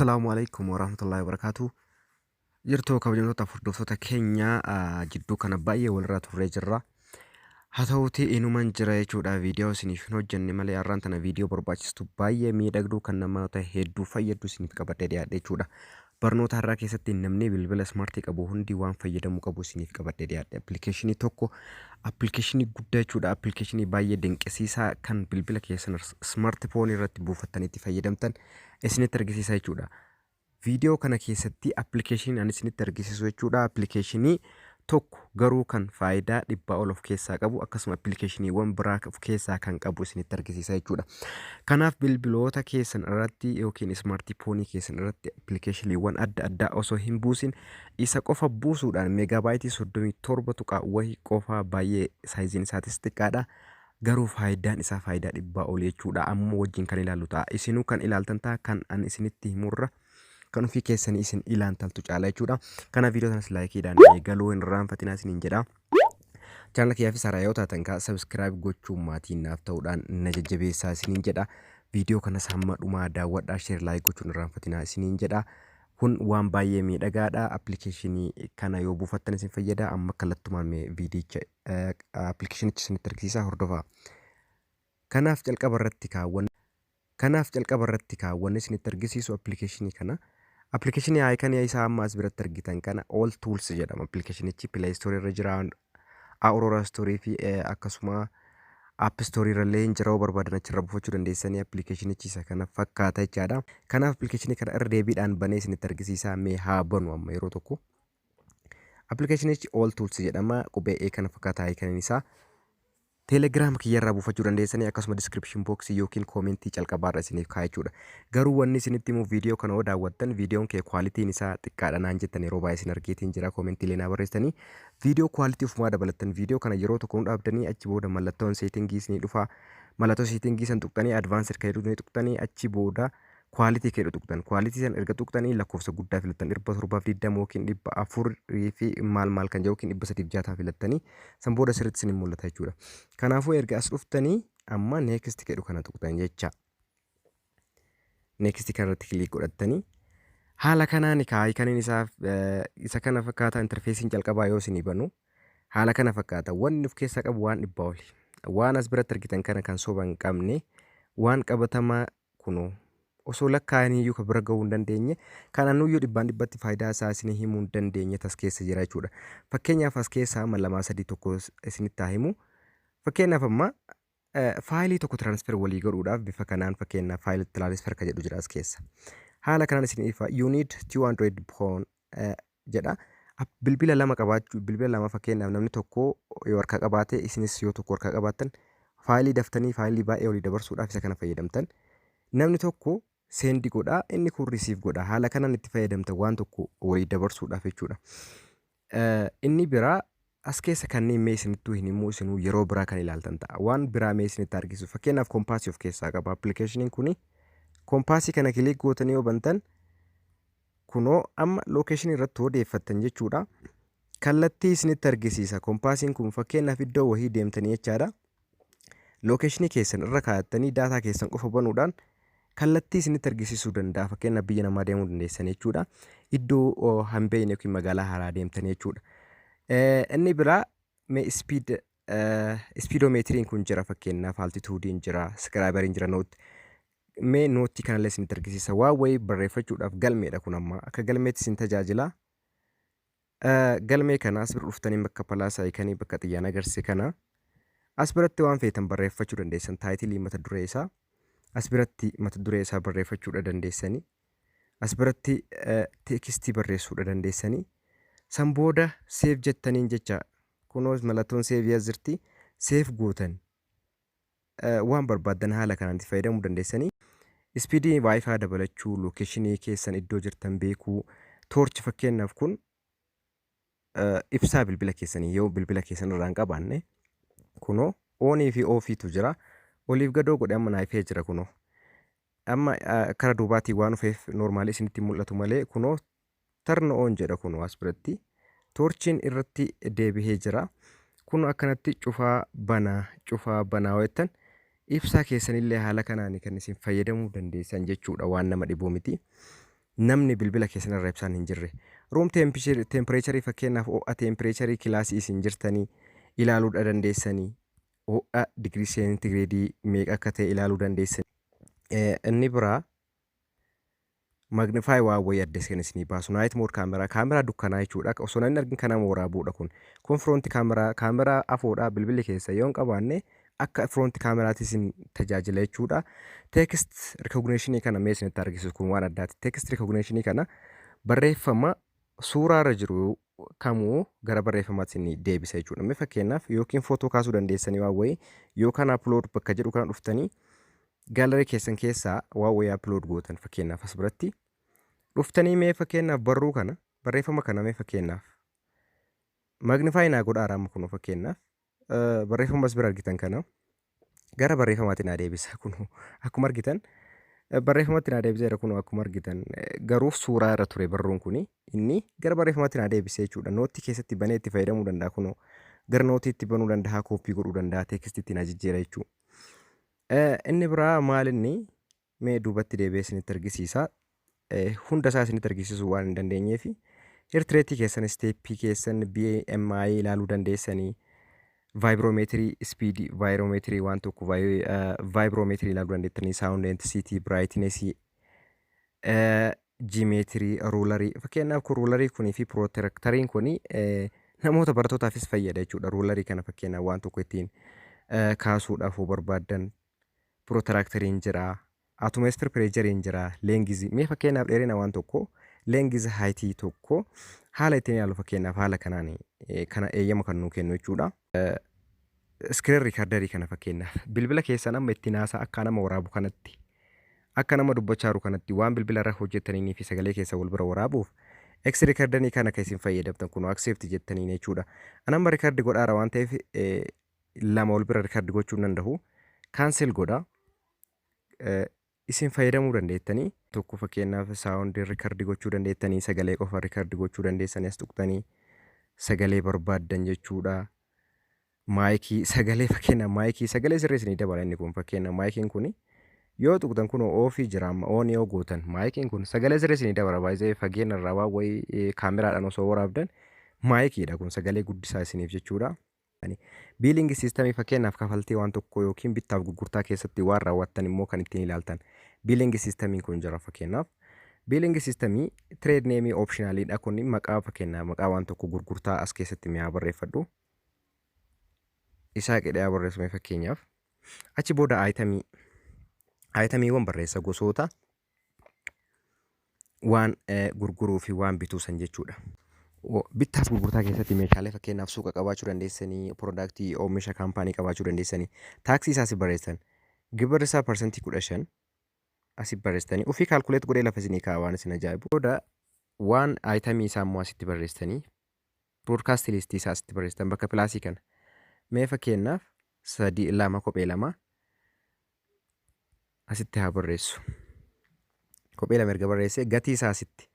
Assalamualaikum warahmatullahi wabarakatuh. Jirtu kabajamtoota furdooftota keenya jidduu kana baay'ee walirraa turree jirra. Haa ta'uutii inuman jira jechuudha viidiyoo isiniif hin hojjenne malee har'aan tana viidiyoo barbaachistu baay'ee miidhagduu kan namoota hedduu fayyaddu isiniif qabadhee dhiyaadhe jechuudha. Barnoota har'aa keessatti namni bilbila smartii qabu hundi waan fayyadamuu qabu isiniif qabadhee dhiyaadhe. Appilikeeshinii tokko appilikeeshinii guddaa jechuudha. Appilikeeshinii baay'ee dinqisiisaa kan bilbila keessan smartifoonii irratti buufattanitti fayyadamtan isinitti argisiisa jechuudha. Viidiyoo kana keessatti appilikeeshinii ani isinitti argisiisu jechuudha. Appilikeeshinii tokko garuu kan faayidaa dhibbaa ol of keessaa qabu akkasuma appilikeeshiniiwwan biraa of keessaa kan qabu isinitti argisiisa jechuudha. Kanaaf bilbiloota keessan irratti yookiin smartifoonii keessan irratti appilikeeshiniiwwan adda addaa osoo hin buusin isa qofa buusuudhaan meegaabaayitii 37 tuqaa wahii qofa baay'ee saayiziin isaatis xiqqaadha. Garuu faayidaan isaa faayidaa dhibbaa ol jechuudha. Amma wajjin kan ilaallu ta'a. Isinuu kan ilaaltan ta'a kan ani isinitti himurra kan ofii keessanii isin ilaaltantu caala jechuudha. Kana viidiyoo kanas laayikiidhaan eegaluu hin irraanfatinaa isiniin jedha. Chaanala kiyyaafis haaraa yoo taatan sabskiraayib gochuun maatiin naaf ta'uudhaan na jajjabeessaa isiniin jedha. Viidiyoo kanas hamma dhumaa daawwadhaa sheer laayik gochuun hin irraanfatinaa isiniin jedha. Kun waan baay'ee miidhagaadha. Appilikeeshinii kana yoo buufattan isin fayyada. Amma kallattumaan viidiyicha appilikeeshinicha isinitti argisiisa hordofaa. Kanaaf jalqaba irratti kaawwanne isinitti argisiisu appilikeeshinii kana. Appilikeeshinii aayikanii isaa amma as biratti argitan kana All Tools jedhama. Appilikeeshinichi Play Store irra jira, Aurora Store fi akkasuma App Store irra illee jira. Barbaadan achirra buufachuu dandeessanii appilikeeshinichi isa kana fakkaata jechaadha. Kanaaf appilikeeshinii kana irra deebiidhaan banee isinitti argisiisaa mee haa banu amma yeroo tokko. Appilikeeshinichi All Tools jedhama. Qubee E kana fakkaata aayikaniin isaa. Telegram kiyyarraa buufachuu dandeessanii akkasuma description box yookiin koomentii calqabaarra isiniif kaa'aa jechuudha. Garuu wanni isinitti himu viidiyoo kana yoo daawwattan viidiyoon kee kwaalitiin isaa xiqqaadha naan jettan yeroo baay'ee isin argeetiin jira koomentii naa barreessanii viidiyoo kwaalitii ofumaa dabalatan viidiyoo kana yeroo tokko dhaabdanii achi booda mallattoon seetingii isinii dhufa. Mallattoo seetingii san tuqxanii advaansed kan jedhu tuqxanii achi booda kwaalitii kan jedhu tuqxan. Kwaalitii san erga tuqxanii lakkoofsa guddaa filattan 720 yookiin 400 fi maal kan jedhu yookiin 360 filattanii san booda sirriitti isin mul'ata jechuudha. Kanaafuu erga as dhuftanii amma next jedhu kana tuqxan jecha. Next kanarratti kilik godhattanii haala kanaan aayikaniin isaa isa kana fakkaata interfeesiin calqabaa yoo isinii banu haala kana fakkaata. Wanni of keessaa qabu waan dhibbaa oli. Waan as biratti argitan kana kan soba hin qabne waan qabatamaa kunoo osoo lakkaa'anii iyyuu kan bira gahuu hin dandeenye kanaan iyyuu dhibbatti faayidaa isaa isinii himuu hin dandeenye tas keessa jira jechuudha. Fakkeenyaaf as keessaa amma 2 3 tokko isinitti haa himu. Fakkeenyaaf amma faayilii tokko transfer walii godhuudhaaf bifa kanaan fakkeenyaaf faayilii transfer kan jedhu jira as keessa. Haala kanaan isin ifa you need 200 pound jedha. Bilbila lama qabaachuu bilbila lama fakkeenyaaf namni tokko yoo harka qabaate isinis yoo tokko harka qabaattan faayilii daftanii faayilii baay'ee walii dabarsuudhaaf isa kana fayyadamtan. Namni tokko seendi godha inni kun risiif godha. Haala kanaan itti fayyadamtan waan tokko walii dabarsuudhaaf jechuudha. Inni biraa as keessa kanneen mee isinittuu hin himu isinuu yeroo biraa kan ilaaltan ta'a. Waan biraa mee isinitti argisu fakkeenyaaf koompaasii of keessaa qaba. Appilikeeshiniin kuni koompaasii kana kilik gootanii yoo bantan kunoo amma lookeeshinii irratti odeeffattan jechuudha. Kallattii isinitti argisiisa. Koompaasiin kun fakkeenyaaf iddoo wahii deemtanii jechaadha. Lookeeshinii keessan irra kaa'attanii daataa keessan qofa banuudhaan kallattii isinitti argisiisuu danda'a. Fakkeenyaaf biyya namaa deemuu dandeessanii jechuudha. Iddoo hanbeeyne yookiin magaalaa haaraa deemtanii jechuudha. Inni biraa speedomeetiriin kun jira fakkeenyaaf altituudiin jira skiraayibariin jira mee nootii kanallee isinitti argisiisa. Waan wayii barreeffachuudhaaf galmeedha kun amma akka galmeetti isin tajaajila. Galmee kana as bira dhuftanii bakka palaasaa hiikanii bakka xiyyaan agarsiise kana as biratti waan feetan barreeffachuu dandeessan taayitilii mata duree isaa as biratti mata duree isaa barreeffachuudha dandeessanii as biratti teekstii barreessuudha dandeessanii. San booda seef jettaniin jecha kunoos mallattoon seef yazirti seef gootan waan barbaadan haala kanaan itti fayyadamuu dandeessanii. Ispiidii waayifaa dabalachuu lookeeshinii keessan iddoo jirtan beekuu toorchi fakkeenyaaf kun ibsaa bilbila keessanii yoo bilbila keessan irraan qabaanne kunoo oonii fi oofiitu jira. Oliif gadoo godhe amma naayifee jira kunoo amma kara duubaatii waan dhufeef noormaalii isinitti mul'atu malee kunoo tarna oon jedha kunoo as biratti toorchiin irratti deebihee jira. Kun akkanatti cufaa banaa wayettan ibsaa keessanillee haala kanaan kan isin fayyadamuu dandeessan jechuudha. Waan nama dhibuu miti. namni bilbila keessan irra ibsaan hin jirre. Room temperature fakkeenyaaf ho'a temperature kilaasii isin jirtanii ilaaluu dandeessanii ho'a digirii seentigireedii meeqa akka ta'e ilaaluu dandeessanii. Inni biraa magnify waa wayii adda kan isinii baasu night mode kaameraa dukkanaa jechuudha. Osoo namni argin kana waraabuudha kun front kaameraa afoodhaa bilbilli keessa yoo hin qabaanne akka front kaameraatti isin tajaajila jechuudha. Text recognition kana mee isinitti argisiisu kun waan addaati. Text recognition kana barreeffama suuraa irra jiru kamuu gara barreeffamaatti isin deebisa jechuudha. Mee fakkeenyaaf yookiin footoo kaasuu dandeessanii waa wayii yookaan upload bakka jedhu kana dhuftanii gaalarii keessan keessaa waa wayii upload gootan fakkeenyaaf as biratti dhuftanii mee fakkeenyaaf barruu kana barreeffama kana mee fakkeenyaaf magnify naa godhaa raama kun fakkeenyaaf barreeffama as bira argitan kana gara barreeffamaatti naa deebisa kun akkuma argitan barreeffamatti naa deebiseera kun akkuma argitan garuu suuraa irra ture barruun kun inni gara barreeffamaatti naa deebisee jechuudha. Nootii keessatti banee itti fayyadamuu danda'a kun gara nootiitti banuu danda'a kooppii godhuu danda'a teekstitti naa jijjiira jechuudha. Inni biraa maal inni mee duubatti deebi'ee isinitti argisiisa. Hunda isaa isinitti argisiisuu waan hin dandeenyeef hirtireetii keessan isteeppii keessan BMI ilaaluu dandeessanii vaayibroomeetirii ispiidii vaayibroomeetirii waan tokko vaayibroomeetirii ilaaluu dandeessanii saawundi intensity biraayitinesii jiimeetirii ruularii fakkeenyaaf kun ruularii kunii fi pirooterektariin kun namoota baratootaafis fayyada jechuudha. Ruularii kana fakkeenyaaf waan tokko ittiin kaasuudhaaf barbaaddan pirooterektariin jira. Atomeestir pireejeriin jira. Leengizi mee fakkeenyaaf dheerina waan tokko leengizi haayitii tokko haala ittiin ilaalu fakkeenyaaf haala kanaan kana eeyyama kan nuu kennu jechuudha. Iskiriin riikardarii kana fakkeenyaaf bilbila keessan amma ittiin haasaa akka nama waraabu kanatti akka nama dubbachaa jiru kanatti waan bilbila irra hojjettanii fi sagalee keessa wal bira waraabuuf X riikardanii kana kan isin fayyadamtan kun accept jettanii jechuudha. Anamma riikardi godhaara waan ta'eef lama wal bira riikardi gochuu hin danda'u. Kaansel godha. Isin fayyadamuu dandeettanii tokko fakkeenyaaf saawundi riikardi gochuu dandeettanii sagalee qofa riikardi gochuu dandeessanii as tuqtanii sagalee barbaaddan jechuudha. Maayikii sagalee fakkeenyaaf maayikii sagalee sirreessanii dabala inni kun fakkeenyaaf maayikiin kun yoo tuqtan kun oofii jira amma oon yoo gootan maayikiin kun sagalee sirreessanii dabala baay'ee fageenya irraa waan wayii kaameraadhaan osoo waraabdan maayikiidha kun sagalee guddisaa isiniif jechuudha. Biilingi siistamii fakkeenyaaf kafaltii waan tokko yookiin bittaaf gurgurtaa keessatti waan raawwattan immoo kan ittiin ilaaltan biilingi siistamiin kun jira fakkeenyaaf. Biilingi siistamii tireed neemii oopshinaaliidha kun maqaa fakkeenyaaf maqaa waan tokko gurgurtaa as keessatti mi'aa barreeffadhu. Isaa qedhaa barreessume fakkeenyaaf achi booda aayitamiiwwan barreessa gosoota waan gurguruu fi waan bituu san jechuudha. Bittaaf gurgurtaa keessatti meeshaalee fakkeenyaaf suuqa qabaachuu dandeessanii piroodaaktii oomisha kaampaanii qabaachuu dandeessanii taaksii isaa asii barreessan gibirri isaa parsantii 15 asii barreessanii ofii kaalkuleet godhee lafa isinii kaa'aa waan isin ajaa'ibu. Booda waan aayitamii isaa immoo asitti barreessanii biroodkaastii liistii isaa asitti barreessan bakka pilaasii kana mee fakkeenyaaf 2 kophee 2 asitti haa barreessu. Kophee 2 erga barreessee gatii isaa asitti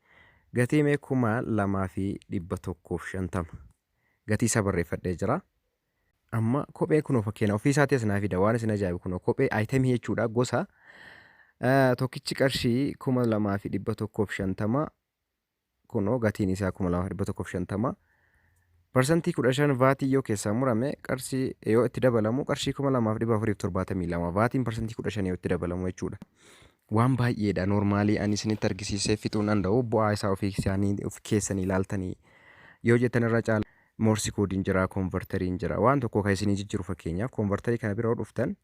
gatii mee 2,150 gatii isaa barreeffadhee jira. Amma kophee kun fakkeenya ofii isaatii as naa fida waan isin ajaa'ibu kun kophee aayitamii jechuudha gosa tokkichi qarshii 2,150 kun gatiin isaa 2,150 parsantii 15 vaatii yoo keessaa murame qarshii yoo itti dabalamu qarshii 2,472 vaatiin parsantii 15 yoo itti dabalamu jechuudha. Waan baay'eedha normaalii ani isinitti argisiisee fixuu hin danda'u bu'aa isaa ofii keessanii ilaaltanii yoo jettan irra caala moorsi koodiin jira koonvartariin jira waan tokko kan isinii jijjiiru fakkeenyaaf koonvartarii kana bira dhuftan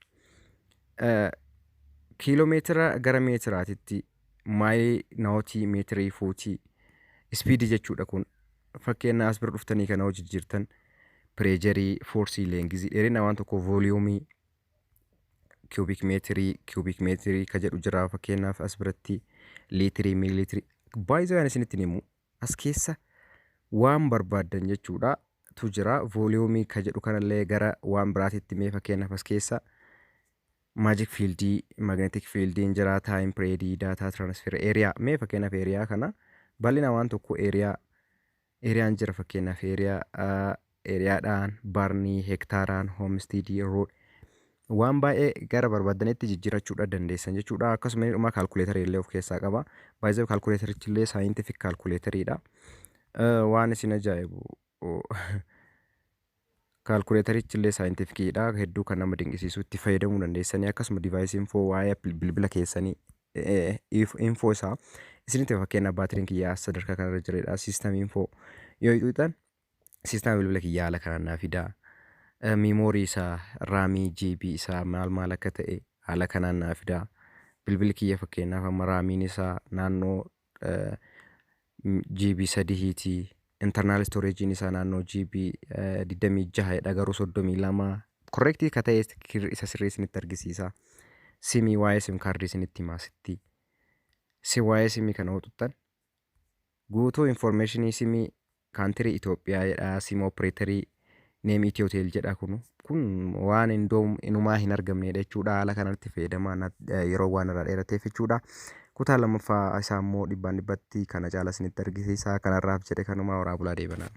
kiiloomeetira gara meetiraatitti maayii naawutii meetirii fuutii ispiidii jechuudha kun fakkeenya as bira dhuftanii kana hojii jijjiirtan pireejerii foorsii leengizii dheerina waan tokko vooliyuumii cubic meetirii ka jedhu jira fakkeenyaaf as biratti liitirii miiliitirii baay'ee waan isinitti himu as keessa waan barbaaddan jechuudha tu jira vooliyuumii ka jedhu kanallee gara waan biraatitti mee fakkeenyaaf as keessa maajik fiildii magneetik fiildiin jira taayim pireedii daataa tiraansfer eeriyaa mee fakkeenyaaf eeriyaa kana bal'ina waan tokko eeriyaan jira fakkeenyaaf eeriyaadhaan baarnii hektaaraan hoomstiidii rood waan baay'ee gara barbaadanitti jijjiirachuudha dandeessan jechuudha. Akkasuma dhuma kaalkuleetarii illee of keessaa qaba. Baay'ee kaalkuleeterichi illee saayintifik kaalkuleeteriidha. Waan isin ajaa'ibu kaalkuleeterichi illee saayintifikiidha. Hedduu kan nama dinqisiisu itti fayyadamuu dandeessanii akkasuma diivaayisii infoo waa'ee bilbila keessanii infoo isaa isinitti fakkeenya baatiriin kiyyaa sadarkaa kanarra jiredha. Siistamii infoo yoo hidhuutan siistamii bilbila kiyyaa haala kanaan naa fidaa. Miimoorii isaa raamii GB isaa maal akka ta'e haala kanaan naa fidaa. Bilbilli kiyya fakkeenyaaf amma raamiin isaa naannoo GB 3 internal storage isaa naannoo GB 26 garuu 32 korrektii ka ta'e isa sirrii isinitti argisiisa. Simii waa'ee sim kaardii isinitti himaa sitti. Si waa'ee simii kana hooxuttan guutuu informationii simii kaantirii Itoophiyaa jedha. Sim opereetarii neem Itiyootel jedha kun waan inumaa hin argamnedha jechuudha. Haala kanatti fayyadamaa yeroo waan irraa dheerateef jechuudha. Kutaa lammaffaa isaa immoo dhibbaan dhibbatti kana caala isinitti argisiisa. Kanarraaf jedhe kanuma waraabulaa deebanaa.